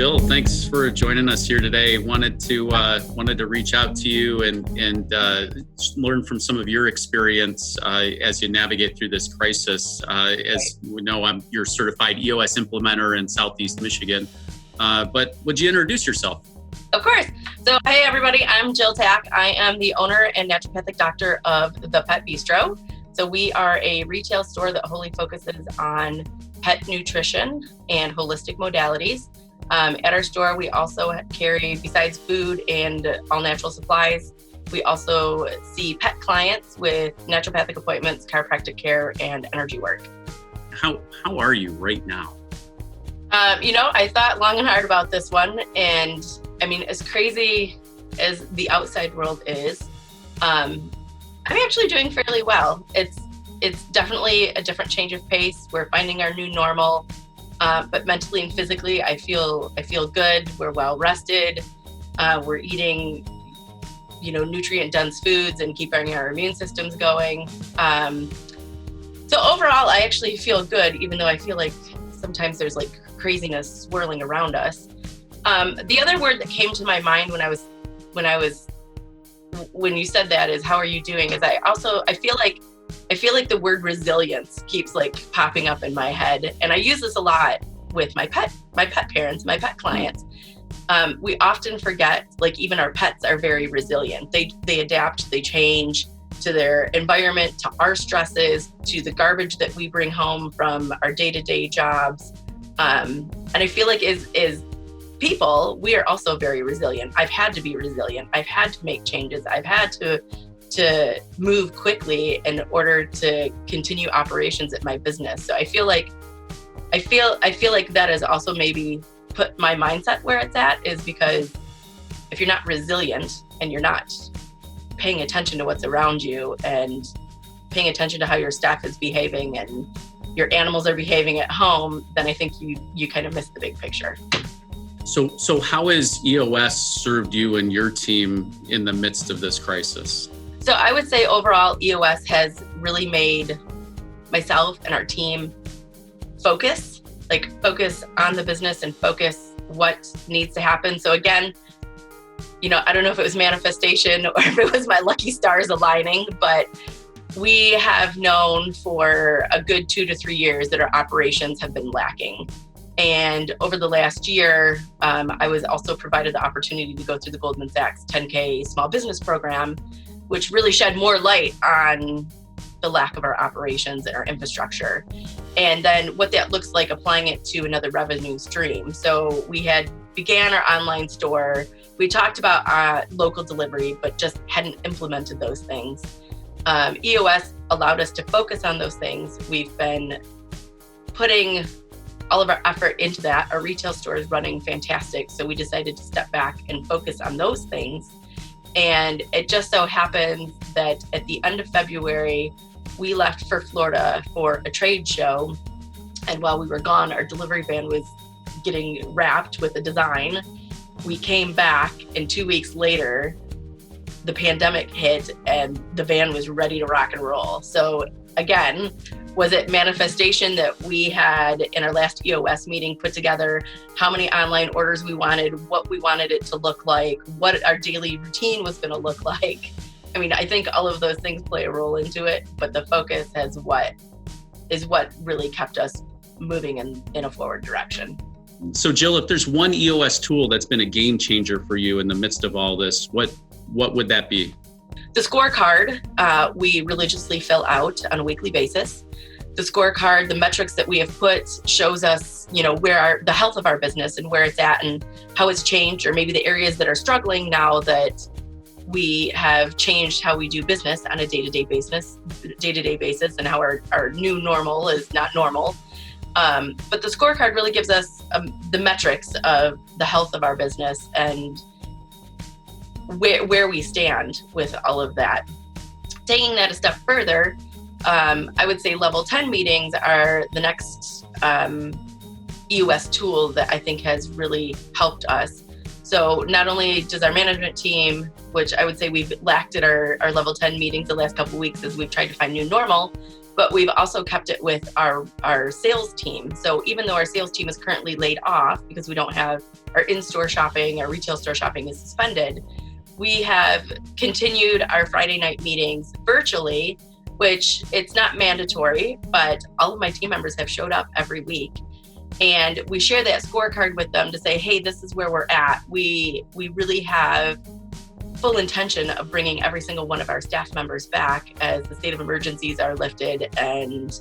Jill, thanks for joining us here today. Wanted to reach out to you and learn from some of your experience as you navigate through this crisis. As we know, I'm your certified EOS implementer in Southeast Michigan. But would you introduce yourself? Of course. So, hey everybody, I'm Jill Tack. I am the owner and naturopathic doctor of the Pet Beastro. So we are a retail store that wholly focuses on pet nutrition and holistic modalities. At our store, we also carry, besides food and all natural supplies, we also see pet clients with naturopathic appointments, chiropractic care, and energy work. How are you right now? I thought long and hard about this one. And I mean, as crazy as the outside world is, I'm actually doing fairly well. It's definitely a different change of pace. We're finding our new normal, but mentally and physically, I feel good. We're well rested. We're eating, nutrient-dense foods and keeping our immune systems going. So overall, I actually feel good, even though I feel like sometimes there's like craziness swirling around us. The other word that came to my mind when you said that is, how are you doing? Is I feel like the word resilience keeps like popping up in my head. And I use this a lot with my pet parents, my pet clients. We often forget, like even our pets are very resilient. They adapt, they change to their environment, to our stresses, to the garbage that we bring home from our day-to-day jobs. And I feel like is people, we are also very resilient. I've had to be resilient. I've had to make changes. I've had to move quickly in order to continue operations at my business. So I feel like that has also maybe put my mindset where it's at, is because if you're not resilient and you're not paying attention to what's around you and paying attention to how your staff is behaving and your animals are behaving at home, then I think you kind of miss the big picture. So how has EOS served you and your team in the midst of this crisis? So I would say overall, EOS has really made myself and our team focus on the business and focus what needs to happen. So again, I don't know if it was manifestation or if it was my lucky stars aligning, but we have known for a good 2 to 3 years that our operations have been lacking. And over the last year, I was also provided the opportunity to go through the Goldman Sachs 10K small business program, which really shed more light on the lack of our operations and our infrastructure. And then what that looks like applying it to another revenue stream. So we had began our online store. We talked about local delivery, but just hadn't implemented those things. EOS allowed us to focus on those things. We've been putting all of our effort into that. Our retail store is running fantastic. So we decided to step back and focus on those things. And it just so happened that at the end of February, we left for Florida for a trade show. And while we were gone, our delivery van was getting wrapped with a design. We came back, and 2 weeks later, the pandemic hit and the van was ready to rock and roll. So again, was it manifestation that we had in our last EOS meeting put together how many online orders we wanted, what we wanted it to look like, what our daily routine was going to look like? I mean, I think all of those things play a role into it, but the focus is what really kept us moving in a forward direction. So Jill, if there's one EOS tool that's been a game changer for you in the midst of all this, what would that be? The scorecard, we religiously fill out on a weekly basis. The scorecard, the metrics that we have put shows us, where the health of our business and where it's at and how it's changed, or maybe the areas that are struggling now that we have changed how we do business on a day-to-day basis and how our new normal is not normal. But the scorecard really gives us the metrics of the health of our business and where we stand with all of that. Taking that a step further, I would say level 10 meetings are the next EOS tool that I think has really helped us. So not only does our management team, which I would say we've lacked at our level 10 meetings the last couple of weeks as we've tried to find new normal, but we've also kept it with our sales team. So even though our sales team is currently laid off because we don't have our in-store shopping, our retail store shopping is suspended, we have continued our Friday night meetings virtually, which it's not mandatory, but all of my team members have showed up every week. And we share that scorecard with them to say, hey, this is where we're at. We really have full intention of bringing every single one of our staff members back as the state of emergencies are lifted and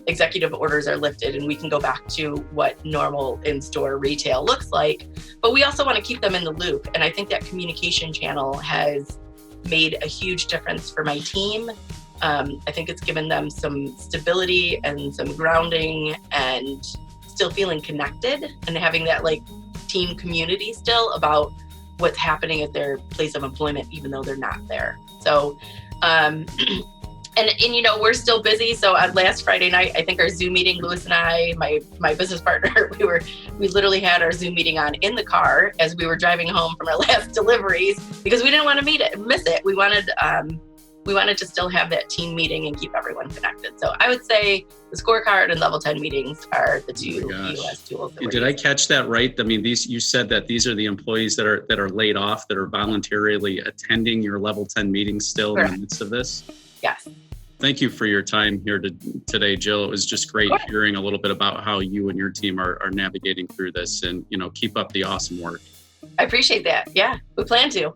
executive orders are lifted, and we can go back to what normal in-store retail looks like. But we also want to keep them in the loop. And I think that communication channel has made a huge difference for my team. I think it's given them some stability and some grounding and still feeling connected and having that like team community still about what's happening at their place of employment, even though they're not there. So, and you know, we're still busy. So last Friday night, I think our Zoom meeting, Louis and I, my business partner, we literally had our Zoom meeting on in the car as we were driving home from our last deliveries because we didn't want to miss it. We wanted to still have that team meeting and keep everyone connected. So I would say the scorecard and level 10 meetings are the two EOS tools. Did I catch that right? I mean, you said that these are the employees that are laid off, that are voluntarily attending your level 10 meetings still in the midst of this? Yes. Thank you for your time here today, Jill. It was just great hearing a little bit about how you and your team are navigating through this, and, you know, keep up the awesome work. I appreciate that. Yeah, we plan to.